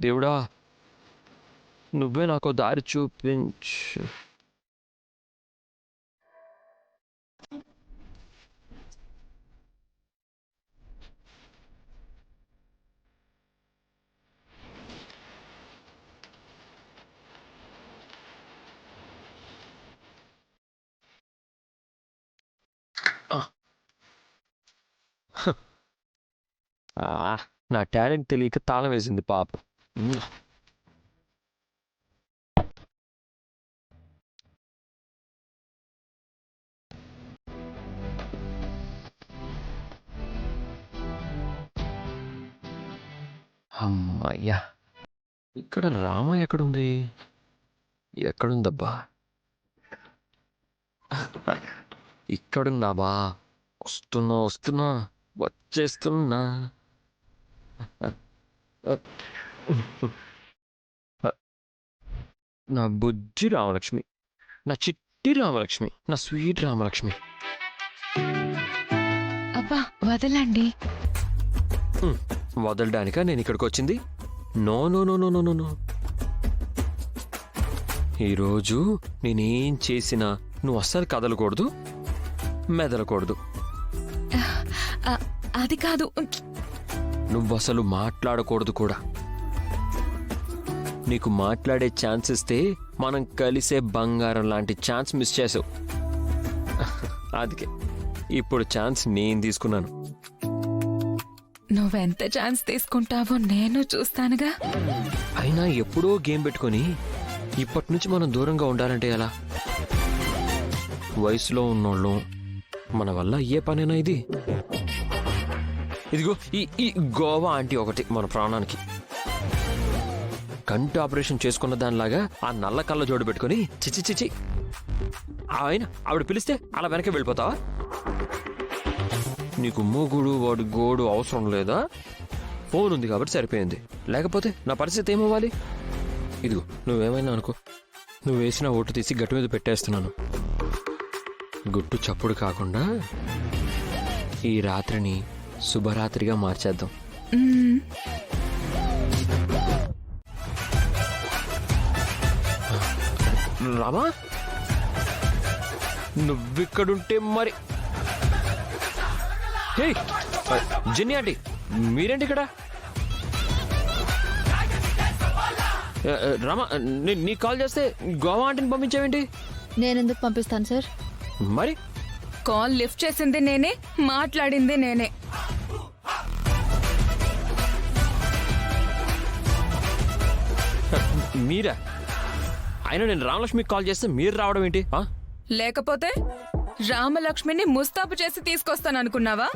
దేవుడా, నువ్వే నాకు దారి చూపించు. నా టాలెంట్ తెలియక తాళం వేసింది పాప. అమ్మయ్యా, ఇక్కడ రామ ఎక్కడుంది? ఎక్కడుందబ్బా? ఇక్కడుందాబా? వస్తున్నా వస్తున్నా వచ్చేస్తున్నా. నా బుజ్జి రామలక్ష్మి, నా చిట్టి రామలక్ష్మి, నా స్వీట్ రామలక్ష్మి. అబ్బా వదలండి. వదలడానికా నేను ఇక్కడికి వచ్చింది? No no no no no no. ఈరోజు నేనేం చేసినా నువ్వు అస్సలు కదలకూడదు, మెదలకూడదు. అది కాదు, నువ్వు అసలు మాట్లాడకూడదు కూడా. నీకు మాట్లాడే ఛాన్స్ ఇస్తే మనం కలిసే బంగారం లాంటి ఛాన్స్ మిస్ చేసావు. అందుకే ఇప్పుడు ఛాన్స్ నేను తీసుకున్నాను. నువ్వెంత ఛాన్స్ తీసుకుంటావో నేను చూస్తానుగా. అయినా ఎప్పుడో గేమ్ పెట్టుకొని ఇప్పటి నుంచి మనం దూరంగా ఉండాలంటే ఎలా? వయసులో ఉన్నోళ్ళం, మన వల్ల అయ్యే పనేనా ఇది? ఇదిగో ఈ గోవా ఆంటీ ఒకటి మన ప్రాణానికి. కంటి ఆపరేషన్ చేసుకున్న దానిలాగా ఆ నల్ల కళ్ళ జోడు పెట్టుకుని చిచి చిచి. ఆవిడ పిలిస్తే అలా వెనకే వెళ్ళిపోతావా? నీకు మూగుడు వాడు గోడు అవసరం లేదా? ఫోన్ ఉంది కాబట్టి సరిపోయింది, లేకపోతే నా పరిస్థితి ఏమవ్వాలి? ఇదిగో నువ్వేమైనా అనుకో, నువ్వు వేసిన ఓటు తీసి గట్టు మీద పెట్టేస్తున్నాను. గుట్టు చప్పుడు కాకుండా ఈ రాత్రిని శుభరాత్రిగా మార్చేద్దాం. రామా, నువ్విక్కడుంటే మరి. హే జిన్ని ఆంటీ, మీరేంటి ఇక్కడ? రామా, నీకు కాల్ చేస్తే గోవా ఆంటీని పంపించావేంటి? నేనెందుకు పంపిస్తాను సార్? మరి కాల్ లిఫ్ట్ చేసింది నేనే, మాట్లాడింది నేనే. మీరా? అయినా నేను రామలక్ష్మికి కాల్ చేస్తే మీరు రావడం ఏంటి? లేకపోతే రామలక్ష్మిని ముస్తాబు చేసి తీసుకొస్తాననుకున్నావా?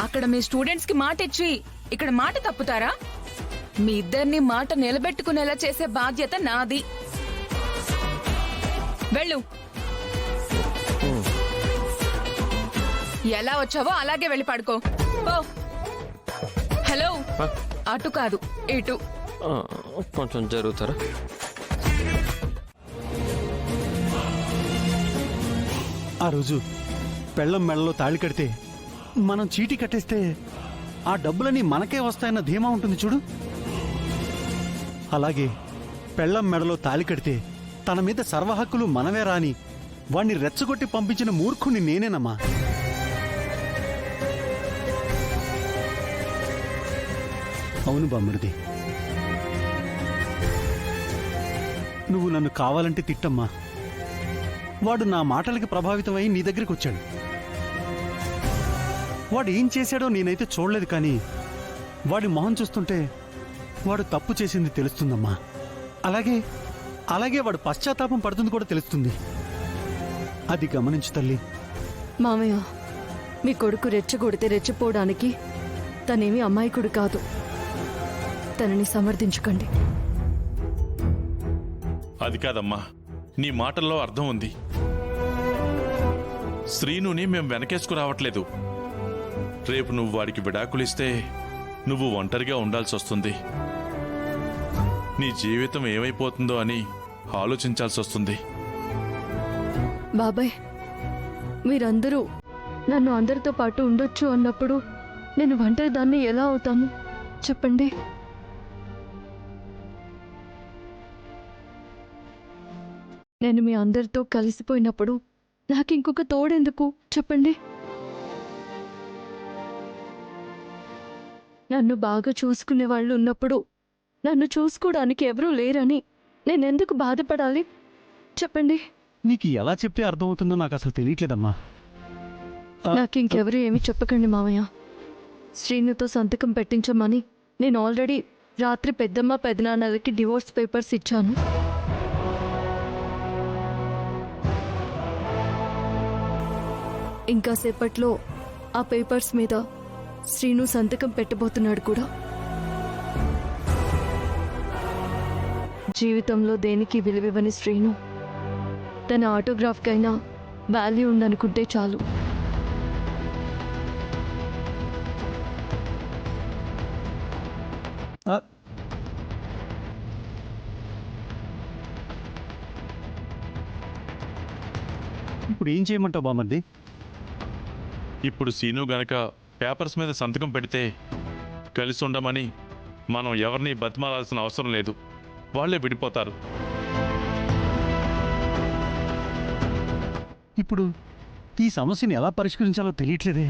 అక్కడ మీ స్టూడెంట్స్ కి మాట ఇచ్చి ఇక్కడ మాట తప్పుతారా? మీ ఇద్దరిని మాట నిలబెట్టుకునేలా చేసే బాధ్యత నాది. వెళ్ళు. ఎలా వచ్చావో అలాగే వెళ్ళి పడుకో. హలో, అటు కాదు ఇటు. కొంచెం జరుగుతారా? ఆ రోజు పెళ్ళం మెడలో తాళి కడితే మనం చీటీ కట్టేస్తే ఆ డబ్బులని మనకే వస్తాయన్న ధీమా ఉంటుంది చూడు. అలాగే పెళ్ళం మెడలో తాళి కడితే తన మీద సర్వహక్కులు మనవే రాని వాణ్ణి రెచ్చగొట్టి పంపించిన మూర్ఖుణ్ణి నేనేనమ్మా. అవును బామ్మరిది, నువ్వు నన్ను కావాలంటే తిట్టమ్మా. వాడు నా మాటలకి ప్రభావితమై నీ దగ్గరికి వచ్చాడు. వాడు ఏం చేశాడో నేనైతే చూడలేదు, కానీ వాడి మొహం చూస్తుంటే వాడు తప్పు చేసింది తెలుస్తుందమ్మా. అలాగే వాడు పశ్చాత్తాపం పడుతుంది కూడా తెలుస్తుంది. అది గమనించు తల్లి. మామయ్య, మీ కొడుకు రెచ్చగొడితే రెచ్చిపోవడానికి తనేమి అమాయకుడు కాదు. తనని సమర్థించుకోండి. అది కాదమ్మా, నీ మాటల్లో అర్థం ఉంది. శ్రీనుని మేం వెనకేసుకురావట్లేదు. రేపు నువ్వు వాడికి విడాకులిస్తే నువ్వు ఒంటరిగా ఉండాల్సి వస్తుంది. నీ జీవితం ఏమైపోతుందో అని ఆలోచించాల్సి వస్తుంది. బాబాయ్, మీరందరూ నన్ను అందరితో పాటు ఉండొచ్చు అన్నప్పుడు నేను ఒంటరి దాన్ని ఎలా అవుతాను చెప్పండి. నేను మీ అందరితో కలిసిపోయినప్పుడు నాకు ఇంకొక తోడెందుకు చెప్పండి. నన్ను బాగా చూసుకునే వాళ్ళు ఉన్నప్పుడు నన్ను చూసుకోవడానికి ఎవరూ లేరని నేనెందుకు బాధపడాలి చెప్పండి. నీకు ఎలా చెప్తే అర్థమవుతుందో నాకు అసలు తెలియట్లేదమ్మా. నాకు ఇంకెవరు ఏమీ చెప్పకండి మామయ్య. శ్రీనుతో సంతకం పెట్టించమని నేను ఆల్రెడీ రాత్రి పెద్దమ్మ పెదనాన్నలకి డివోర్స్ పేపర్స్ ఇచ్చాను. ఇంకా సేపట్లో ఆ పేపర్స్ మీద శ్రీను సంతకం పెట్టబోతున్నాడు కూడా. జీవితంలో దేనికి విలువివ్వని శ్రీను తన ఆటోగ్రాఫ్కైనా వాల్యూ ఉందనుకుంటే చాలు. ఆ, ఇప్పుడు ఏం చేయమంటావు బామర్ది? ఇప్పుడు సీను గనక పేపర్స్ మీద సంతకం పెడితే కలిసి ఉండమని మనం ఎవరిని బతిమాలాల్సిన అవసరం లేదు, వాళ్ళే విడిపోతారు. ఇప్పుడు ఈ సమస్యని ఎలా పరిష్కరించాలో తెలియట్లేదే.